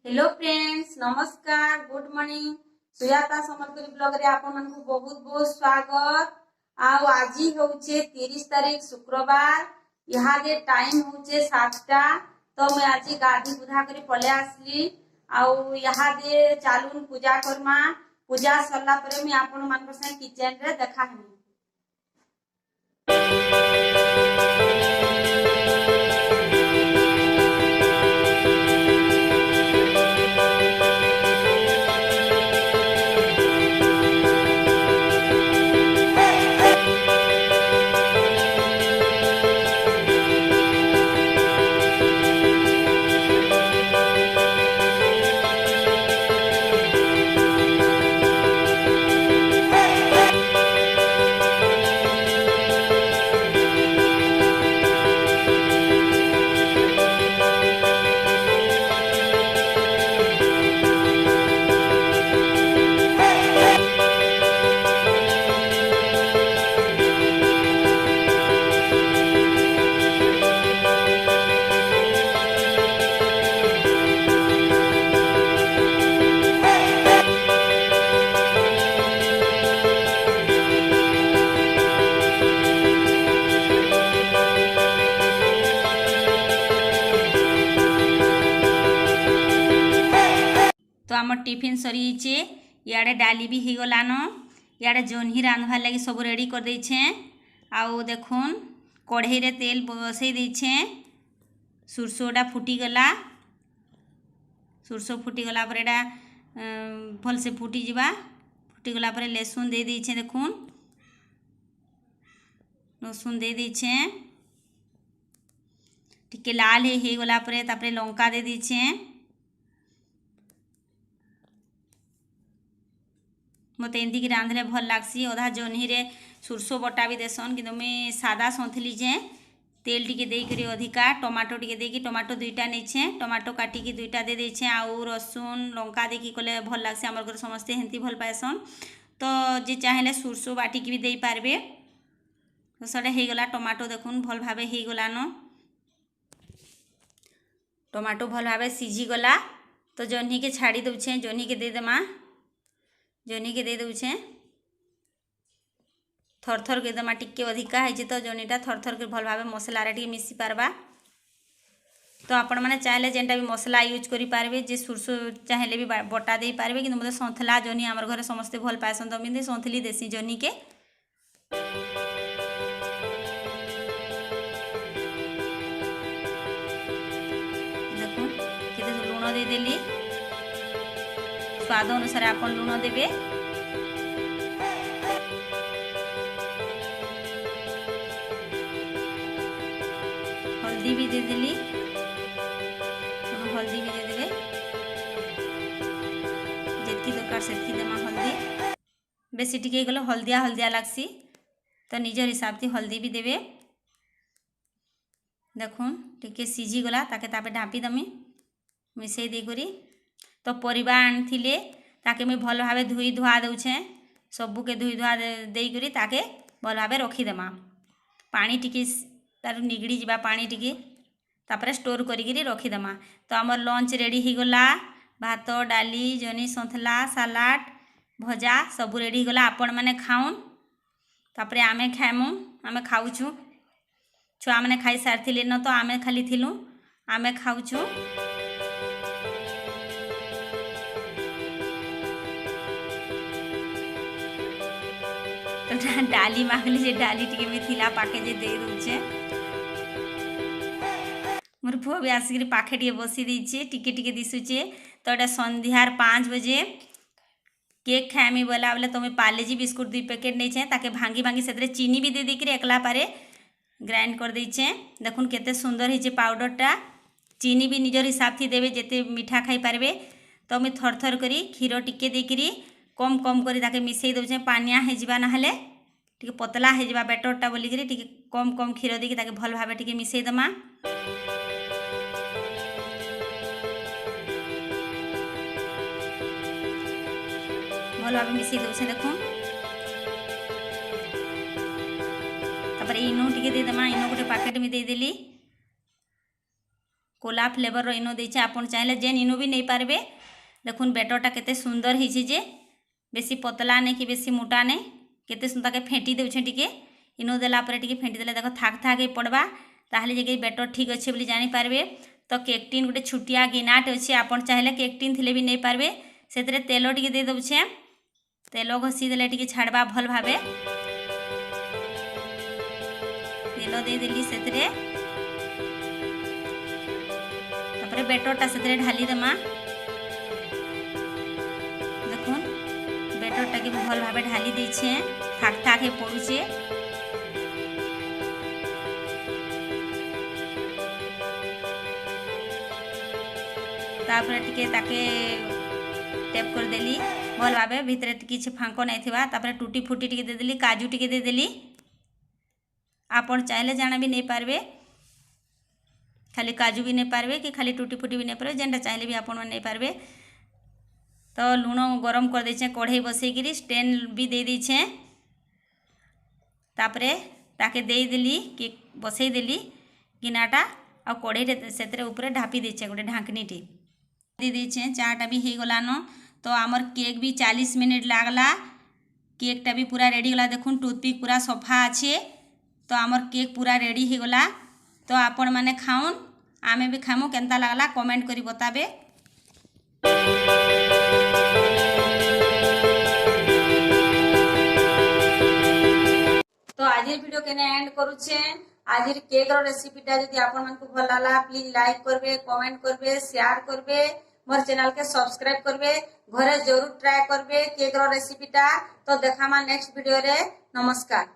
Hello friends, नमस्कार, good morning. Sujata समरकरी blog रे आपन मन को बहुत बहुत स्वागत। आज होचे 30 तारीख शुक्रवार। यहाँ दे टाइम होचे 7टा। तो मैं आज गाधी बुधा कर पले आसली। यहाँ दे चालून पूजा करमा। पूजा सरला परे मैं आपन मन को से किचन रे देखा हमी। तो आम टिफिन सरी इे डाली भी हो गलान। इे जह्नी रांधवार लगी सब रेडी कर देछे। आउ देखुन कढ़ई रे तेल बसई देछे। सुरसोटा फुटीगला। सुरसो फुटीगला पर एटा भल से फुटी जावा। फुटीगला पर लहसुन दे देछे। देखुन लहसुन दे देछे। टिके लाल हे गला पर तापरे लंका दे देछे। मत एंती रांधले भल लागसी। अधा जह्नी रे सुरसो बटा भी देसन कि मैं सादा संथली जे तेल टिके देकरी अधिका टमाटो टिके देकी टमाटो दुईटा नहीं टमाटो काटिकी दुईटा दे देछे। आउ रसुन लंका देखी कले भल लागसी। आमर घर समस्ते हेंती भल पाएसन। तो जे चाहेले सुरसो बाटिकी भी दे पारबे। तो सडे हे गला टमाटो देखुन भल भाबे हे गलान। टमाटो भल भाबे सीझी गला। तो जह्नी के छाड़ी दउछे। जह्नी के दे देमा। जह्नी के दे दूचे थर थर के दमा टिके अधिका है तो जह्नीटा थर थर के भल भाव मसला रे मिसी पारबा। तो आपण मैंने चाहे जेनटा भी मसला यूज करि पारबे। जे सुरसो चाहे भी बटा दे पारबे कि मतलब सौंथला जह्नी आमर घर समस्ते भल पाएसन। तो मुझे सौंथली देसी जह्नी के देखुन केते लुण दे देली। स्वाद अनुसार आपन लुण देबे। हल्दी भी दे देली। हल्दी भी दे देबे। जेतकी दरकार सेतकी देमा हल्दी। बेसी टिके गलो हल्दिया हल्दिया लागसी। तो निजर हिसाब से हल्दी भी देबे। देखुन टिके सीझी गला ताके तापे ढापी दमी मिसई दे करी। तो परिबा आनिथिले ताके मैं भल भावे धुई धुआ दउछे। सबू के धुई धुआ दे करी ताके भल भावे रखीदेमा। पानी टिके तार निगड़ी जावा पानी टिके तापर स्टोर करी रखीदेमा। तो आमर लंच रेडी हो गला। भात डाली जह्नी सौंथला सालाड भजा सबू रेडी हो गला। आपण मैंने खाऊन तापरे आमे खाएमु। आमे खाऊछु। छुआ मैंने खाई सारी न तो आमे खाली थिलु। आमे खाऊछु। तो डाली मांगली जे डाली टिके में थिला पाखे जे दे दूचे। मोर पुआ भी आसिक पाखे टिके बसी दीचे टिके टिके दिशुचे। तो एटा संध्यार 5 बजे केक खाएमी बोला बोले तो मैं पार्लेजी बिस्कुट 2 पैकेट नहीं ताके भांगी भांगी से चीनी भी दे देकरी एकला पारे ग्राइंड कर देछे। देखुन केते सुंदर हिचे पाउडरटा। चीनी भी निजर हिसाब थी देवे जेते मीठा खाई पारबे। तो मैं थर थर करी क्षीर टिके देकरी कम कम करी ताके मिसई दउछे। पानिया हे जिबा नहले टिके पतला हे जिबा बैटरटा बोली करी टिके कम कम क्षीर देकी ताके भल भाबे टिके मिसई दमा। भल भाबे मिसई दउछे। देखुन तापर इनो टिके दे देमा। इनो गोटे पैकेट में दे देली। कोला फ्लेवर इनो देचे आपन चाहिले जेन इनो भी नहीं पारबे। देखुन बैटरटा केते सुंदर हिची जे बेसी पतला नहीं कि बेसी मोटा नहीं केते सुंदर के फेंटी देउछे टिके इनो देला परे टिके फेंटी देले देखो थाक थाक पड़वा ताहले जे बैटर ठीक अच्छे बोली जानी पारबे। तो केक टिन गोटे छुटिया गिनाटे अच्छे आपन चाहिले केक टिन थिले भी नहीं पारबे। सेतरे तेल टिके दे दउछे तेल घसी देले टिके छाड़बा भल भाबे तेल दे देली सेतरे तापरे बैटरटा सेतरे ढाली देमा। देखुन बैटरटा के भल भाबे ढाली देछे थाक थाक हे पड़ुछे। तापरे टिके ताके टेप कर देली भल भाबे भितरे किछ फांको नहीं थिबा। तापरे टूटी फूटी टिके दे देली काजू टिके दे देली आपन चाहिले जाना भी नहीं पारबे खाली काजू भी नहीं पारबे कि खाली टूटी फूटी भी नहीं पारबे जेनटा चाहिले भी आपन नहीं पारबे। तो लूण गरम कर देछे कढ़ई बसई करी स्टैंड भी दे देछे तापरे ताके दे देली कि बसई देली गिनाटा आ कढ़ई सेतरे ऊपर ढापी देछे गोटे ढांकनीटी दे देछे। चाटा भी हे गलानो तो आमर केक भी 40 मिनिट लागला केकटा भी पूरा रेडी गला। देखुन टूथपिक पूरा सफा अच्छे तो आमर केक पूरा रेडी हो गला। तो आपण माने खाउन आमे भी खामु केनता लागला कमेंट करी बताबे। तो आज वीडियो केने एंड करूछे। आज केक रो रेसिपीटा जदि आपण मानकु भल लागला प्लीज लाइक करबे कमेंट करबे शेयर करबे मोर चैनल के सब्सक्राइब करबे घरे जरूर ट्राई करबे केक रो रेसिपीटा। तो देखामा नेक्स्ट वीडियो रे। नमस्कार।